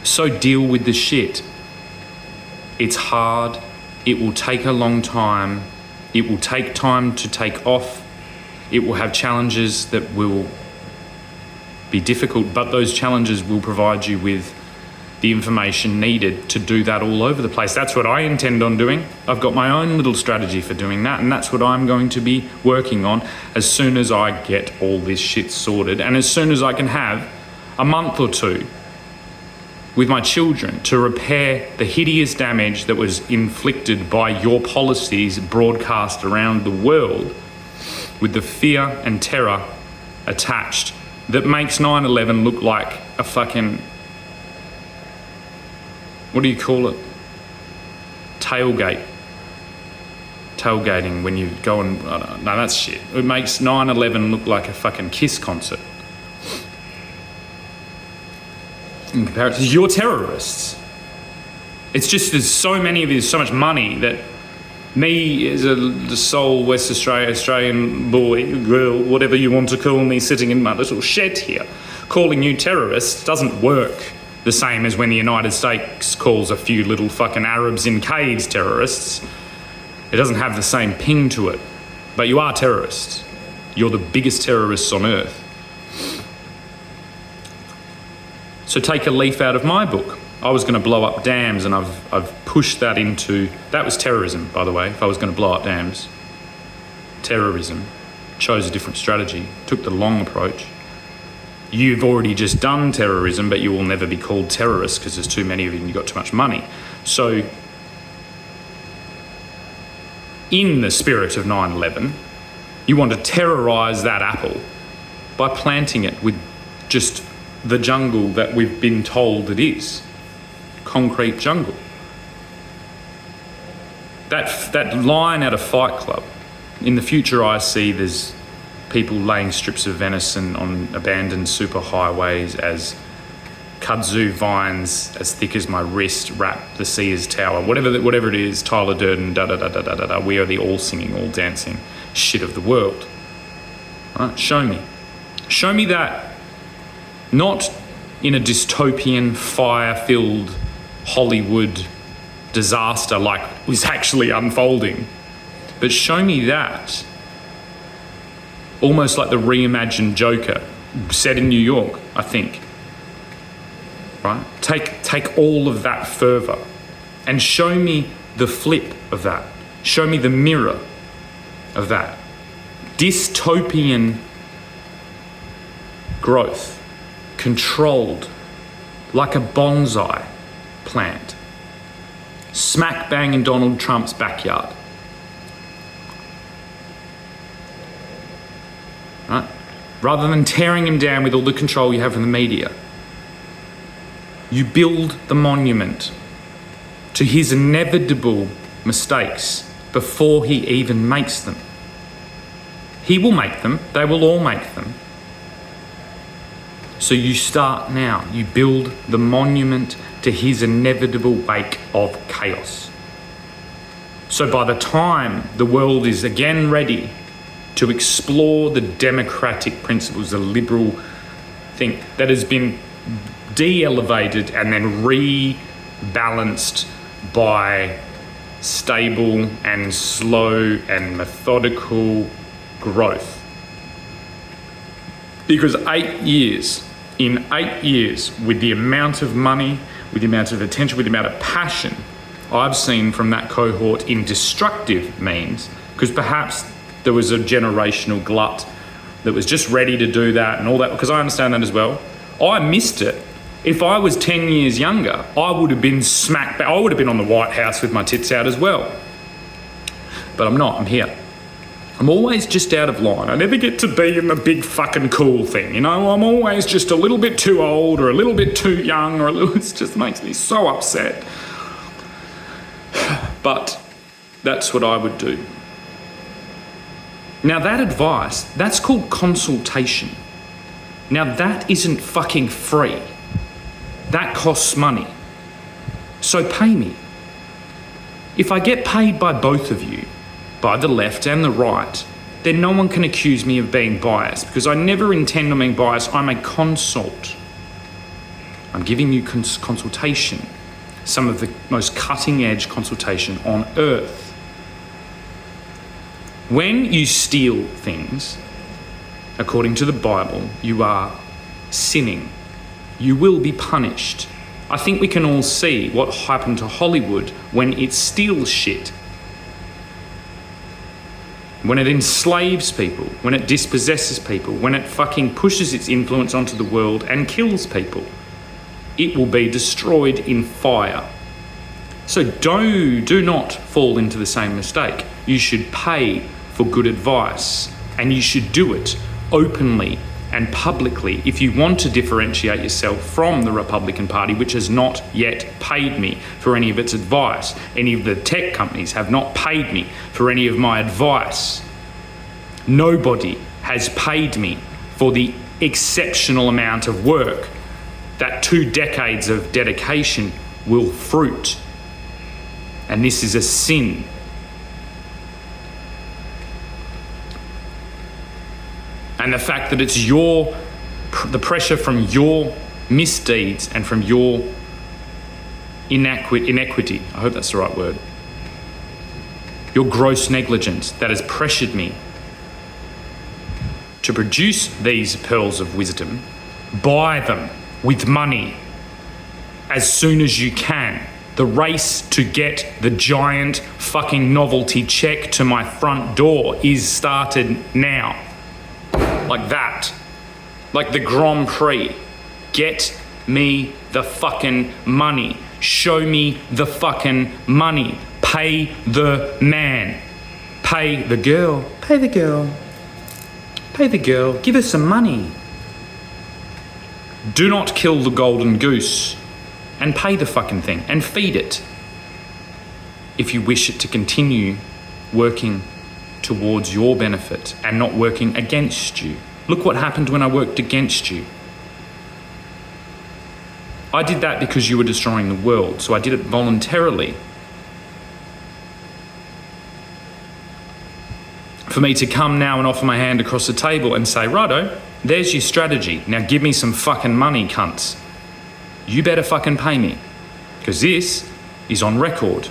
So deal with the shit. It's hard. It will take a long time. It will take time to take off. It will have challenges that will be difficult, but those challenges will provide you with the information needed to do that all over the place. That's what I intend on doing. I've got my own little strategy for doing that, and that's what I'm going to be working on as soon as I get all this shit sorted, and as soon as I can have a month or two with my children to repair the hideous damage that was inflicted by your policies broadcast around the world with the fear and terror attached that makes 9/11 look like a fucking, what do you call it? Tailgating when you go and, I don't know, no, that's shit. It makes 9/11 look like a fucking Kiss concert. In comparison, you're terrorists. It's just there's so many of you, so much money that me as the sole West Australian boy, girl, whatever you want to call me, sitting in my little shed here, calling you terrorists doesn't work the same as when the United States calls a few little fucking Arabs in caves terrorists. It doesn't have the same ping to it. But you are terrorists. You're the biggest terrorists on earth. So take a leaf out of my book. I was going to blow up dams, and I've pushed that into, that was terrorism, by the way, if I was going to blow up dams. Terrorism. Chose a different strategy, took the long approach. You've already just done terrorism, but you will never be called terrorists because there's too many of you and you've got too much money. So, in the spirit of 9/11, you want to terrorise that apple by planting it with just the jungle that we've been told it is. Concrete jungle. That line out of Fight Club, in the future I see there's people laying strips of venison on abandoned superhighways as kudzu vines as thick as my wrist wrap the Sears Tower, whatever it is, Tyler Durden, da-da-da-da-da-da, we are the all singing, all dancing shit of the world. Right? Show me. Show me that. Not in a dystopian, fire-filled Hollywood disaster like was actually unfolding, but show me that. Almost like the reimagined Joker, set in New York, I think. Right? Take all of that further and show me the flip of that. Show me the mirror of that. Dystopian growth, controlled, like a bonsai plant, smack bang in Donald Trump's backyard. Right? Rather than tearing him down with all the control you have from the media, you build the monument to his inevitable mistakes before he even makes them. He will make them. They will all make them. So you start now. You build the monument to his inevitable wake of chaos. So by the time the world is again ready to explore the democratic principles, the liberal thing that has been de-elevated and then rebalanced by stable and slow and methodical growth. Because 8 years, in 8 years, with the amount of money, with the amount of attention, with the amount of passion I've seen from that cohort in destructive means, because perhaps there was a generational glut that was just ready to do that and all that, because I understand that as well. I missed it. If I was 10 years younger, I would have been smacked back. I would have been on the White House with my tits out as well. But I'm not, I'm here. I'm always just out of line. I never get to be in the big fucking cool thing, you know? I'm always just a little bit too old or a little bit too young or a little, it just makes me so upset. But that's what I would do. Now that advice, that's called consultation. Now that isn't fucking free. That costs money. So pay me. If I get paid by both of you, by the left and the right, then no one can accuse me of being biased, because I never intend on being biased. I'm a consult. I'm giving you consultation, some of the most cutting edge consultation on earth. When you steal things, according to the Bible, you are sinning. You will be punished. I think we can all see what happened to Hollywood when it steals shit. When it enslaves people, when it dispossesses people, when it fucking pushes its influence onto the world and kills people. It will be destroyed in fire. So do not fall into the same mistake. You should pay for good advice, and you should do it openly and publicly if you want to differentiate yourself from the Republican Party, which has not yet paid me for any of its advice. Any of the tech companies have not paid me for any of my advice. Nobody has paid me for the exceptional amount of work that 2 decades of dedication will fruit. And this is a sin. And the fact that it's the pressure from your misdeeds and from your inequity, I hope that's the right word, your gross negligence that has pressured me to produce these pearls of wisdom. Buy them with money as soon as you can. The race to get the giant fucking novelty check to my front door is started now. Like that. Like the Grand Prix. Get me the fucking money. Show me the fucking money. Pay the man. Pay the girl. Pay the girl. Pay the girl. Give her some money. Do not kill the golden goose. And pay the fucking thing. And feed it. If you wish it to continue working towards your benefit and not working against you. Look what happened when I worked against you. I did that because you were destroying the world, so I did it voluntarily. For me to come now and offer my hand across the table and say, righto, there's your strategy. Now give me some fucking money, cunts. You better fucking pay me, because this is on record.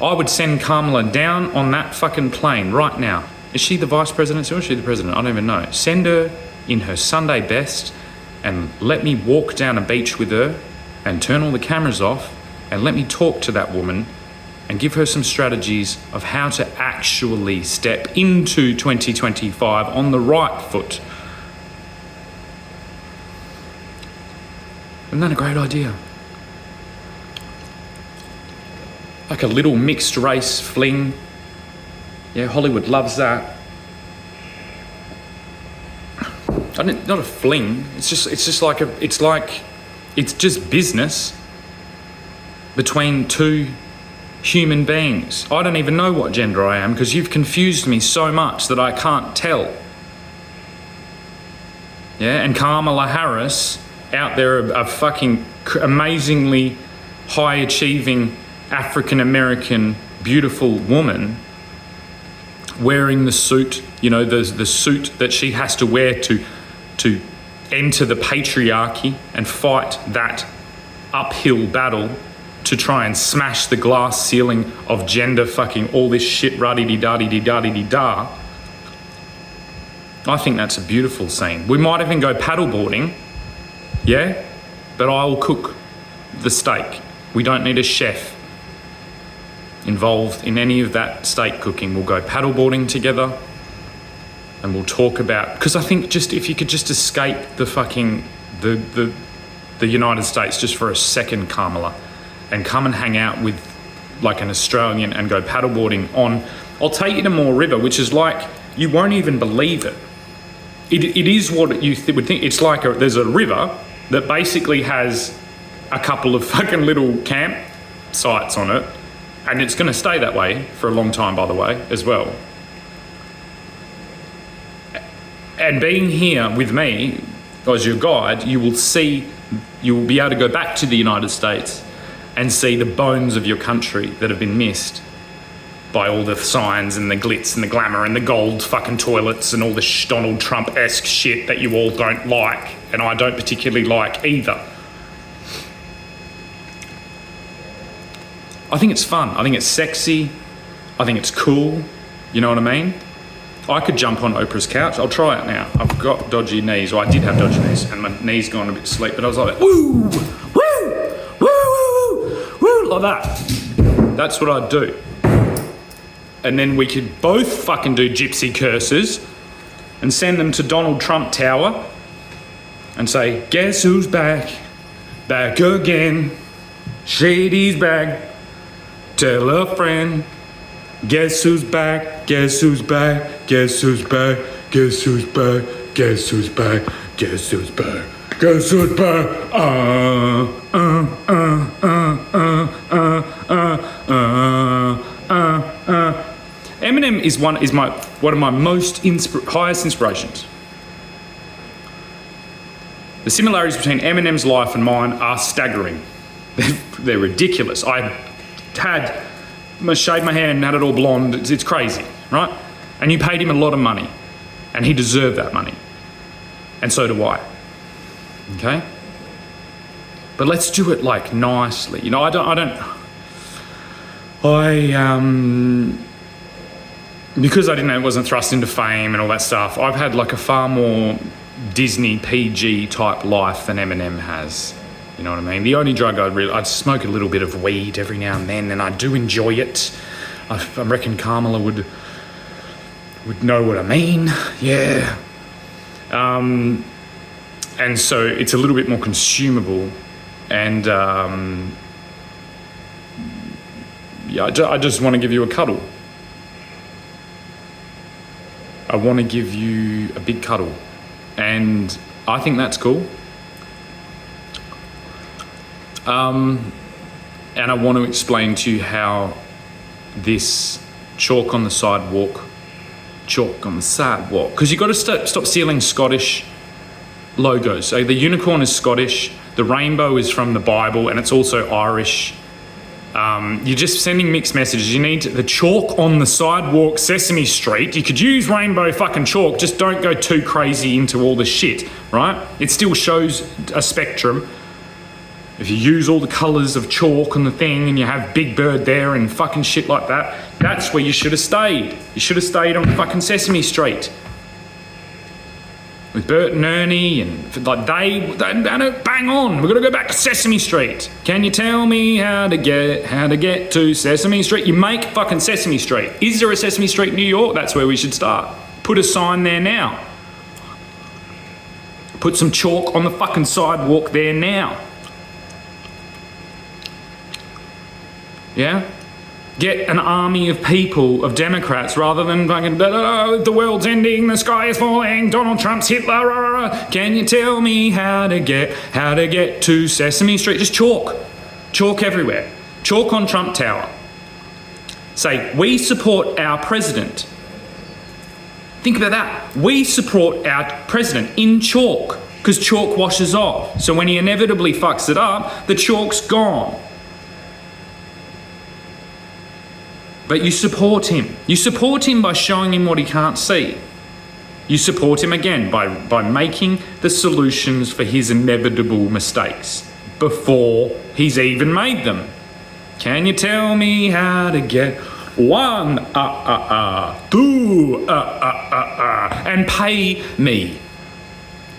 I would send Kamala down on that fucking plane right now. Is she the vice president or is she the president? I don't even know. Send her in her Sunday best and let me walk down a beach with her and turn all the cameras off and let me talk to that woman and give her some strategies of how to actually step into 2025 on the right foot. Isn't that a great idea? Like a little mixed race fling. Yeah, Hollywood loves that. Not a fling. It's just business between two human beings. I don't even know what gender I am because you've confused me so much that I can't tell. Yeah, and Kamala Harris out there, a fucking amazingly high-achieving African-American beautiful woman wearing the suit, you know, the suit that she has to wear to enter the patriarchy and fight that uphill battle to try and smash the glass ceiling of gender fucking all this shit ruddy-dee-da-dee-dee-da-dee-dee-da. I think that's a beautiful scene. We might even go paddleboarding, yeah? But I'll cook the steak. We don't need a chef involved in any of that steak cooking. We'll go paddleboarding together and we'll talk about, because I think just if you could just escape the fucking the United States just for a second, Kamala, and come and hang out with like an Australian and go paddleboarding on, I'll take you to Moore River, which is like, you won't even believe it. It is what you would think. It's like there's a river that basically has a couple of fucking little camp sites on it, and it's going to stay that way for a long time, by the way, as well. And being here with me as your guide, you will be able to go back to the United States and see the bones of your country that have been missed by all the signs and the glitz and the glamour and the gold fucking toilets and all the Donald Trump-esque shit that you all don't like, and I don't particularly like either. I think it's fun. I think it's sexy. I think it's cool. You know what I mean? I could jump on Oprah's couch. I'll try it now. I've got dodgy knees, or I did have dodgy knees, and my knees gone a bit to sleep, but I was like, woo, woo, woo, woo, woo, like that. That's what I'd do. And then we could both fucking do gypsy curses and send them to Donald Trump Tower and say, guess who's back? Back again. Shady's back. Tell a friend. Guess who's back? Guess who's back? Guess who's back? Guess who's back? Guess who's back? Guess who's back? Guess who's back? Eminem is one of my most highest inspirations. The similarities between Eminem's life and mine are staggering. They're ridiculous. I shaved my hair and had it all blonde. It's crazy, right? And you paid him a lot of money, and he deserved that money, and so do I. Okay, but let's do it like nicely. You know, because I didn't know it wasn't thrust into fame and all that stuff, I've had like a far more Disney PG type life than Eminem has. You know what I mean? The only drug I'd smoke a little bit of weed every now and then, and I do enjoy it. I reckon Kamala would know what I mean. Yeah. And so it's a little bit more consumable, and I just want to give you a cuddle. I want to give you a big cuddle, and I think that's cool. And I want to explain to you how this chalk on the sidewalk, because you've got to stop stealing Scottish logos. So the unicorn is Scottish, the rainbow is from the Bible, and it's also Irish. You're just sending mixed messages. You need the chalk on the sidewalk, Sesame Street. You could use rainbow fucking chalk, just don't go too crazy into all the shit, right? It still shows a spectrum. If you use all the colours of chalk on the thing and you have Big Bird there and fucking shit like that, that's where you should have stayed. You should have stayed on fucking Sesame Street. with Bert and Ernie, and like they bang on. We're gonna go back to Sesame Street. Can you tell me how to get to Sesame Street? You make fucking Sesame Street. Is there a Sesame Street in New York? That's where we should start. Put a sign there now. Put some chalk on the fucking sidewalk there now. Yeah? Get an army of people, of Democrats, rather than fucking, the world's ending, the sky is falling, Donald Trump's Hitler, rah, rah, rah. Can you tell me how to get to Sesame Street? Just chalk. Chalk everywhere. Chalk on Trump Tower. Say, we support our president. Think about that. We support our president in chalk, because chalk washes off. So when he inevitably fucks it up, the chalk's gone. But you support him. You support him by showing him what he can't see. You support him again by making the solutions for his inevitable mistakes before he's even made them. Can you tell me how to get one, two, and pay me?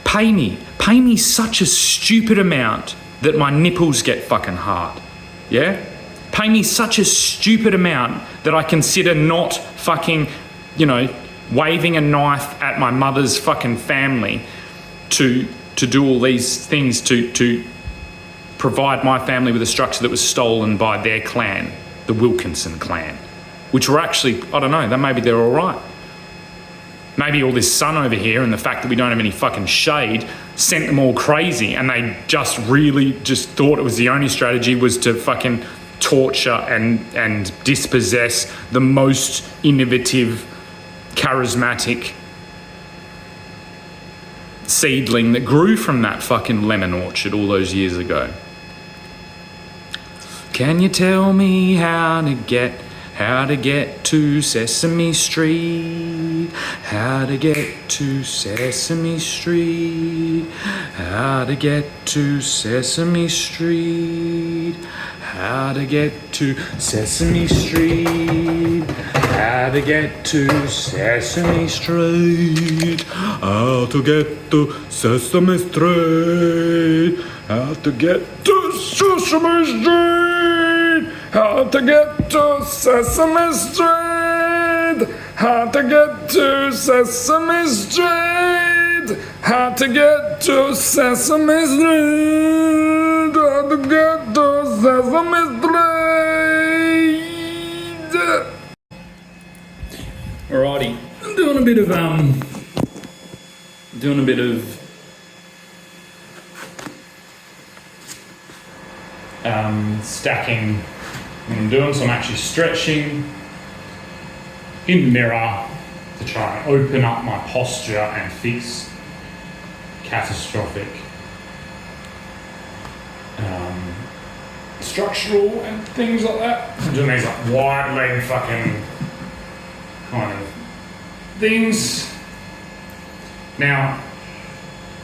Pay me. Pay me such a stupid amount that my nipples get fucking hard. Yeah? Pay me such a stupid amount that I consider not fucking, waving a knife at my mother's fucking family to do all these things to provide my family with a structure that was stolen by their clan, the Wilkinson clan, which were actually, I don't know, maybe they're all right. Maybe all this sun over here and the fact that we don't have any fucking shade sent them all crazy, and they just thought it was the only strategy was to fucking torture and dispossess the most innovative, charismatic seedling that grew from that fucking lemon orchard all those years ago. Can you tell me how to get to Sesame Street? How to get to Sesame Street? How to get to Sesame Street? How to get to Sesame Street? How to get to Sesame Street? How to get to Sesame Street? How to get to Sesame Street? How to get to Sesame Street? How to get to Sesame Street? How to get to Sesame Street? How to get to Sesame Street? Alrighty, I'm doing a bit of stacking. I'm doing some actually stretching in the mirror to try and open up my posture and fix catastrophic structural and things like that. I'm doing these like wide leg fucking kind of things. Now,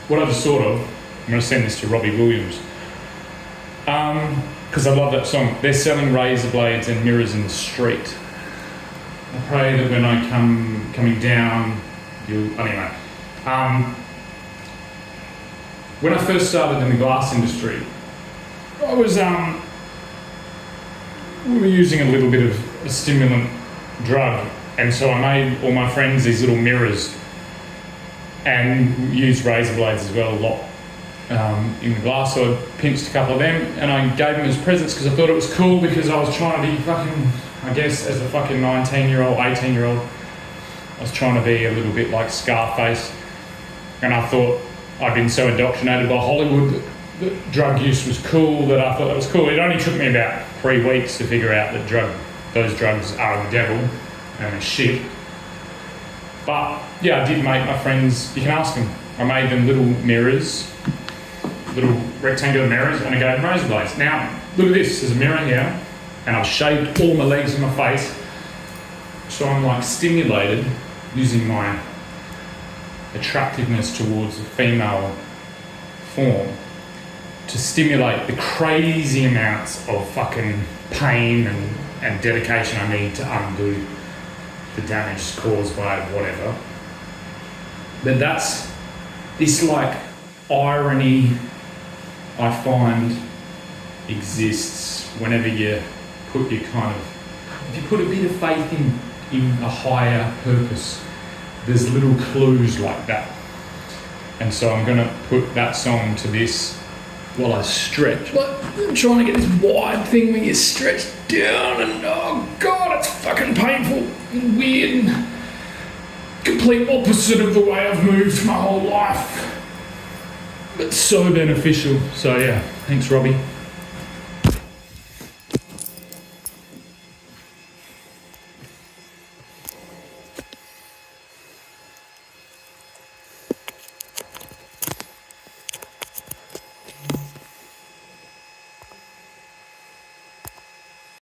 what I've just thought of, I'm going to send this to Robbie Williams, because I love that song. They're selling razor blades and mirrors in the street. I pray that when I coming down, anyway. When I first started in the glass industry, I was, we were using a little bit of a stimulant drug, and so I made all my friends these little mirrors and used razor blades as well a lot. In the glass, so I pinched a couple of them and I gave them as presents because I thought it was cool, because I was trying to be fucking, I guess as a fucking 19-year-old, 18-year-old, I was trying to be a little bit like Scarface, and I thought I'd been so indoctrinated by Hollywood that drug use was cool that I thought that was cool. It only took me about 3 weeks to figure out that those drugs are the devil and they're shit. But yeah, I did make my friends, you can ask them, I made them little mirrors, little rectangular mirrors, and I gave them razor blades. Now, look at this, there's a mirror here, and I've shaved all my legs and my face, so I'm like stimulated using my attractiveness towards the female form to stimulate the crazy amounts of fucking pain and dedication I need to undo the damage caused by whatever. But that's this like irony I find exists whenever you put your kind of, if you put a bit of faith in a higher purpose, there's little clues like that. And so I'm going to put that song to this while I stretch. Like, I'm trying to get this wide thing when you stretch down and oh god, it's fucking painful and weird and complete opposite of the way I've moved my whole life. But so beneficial. So yeah, thanks Robbie.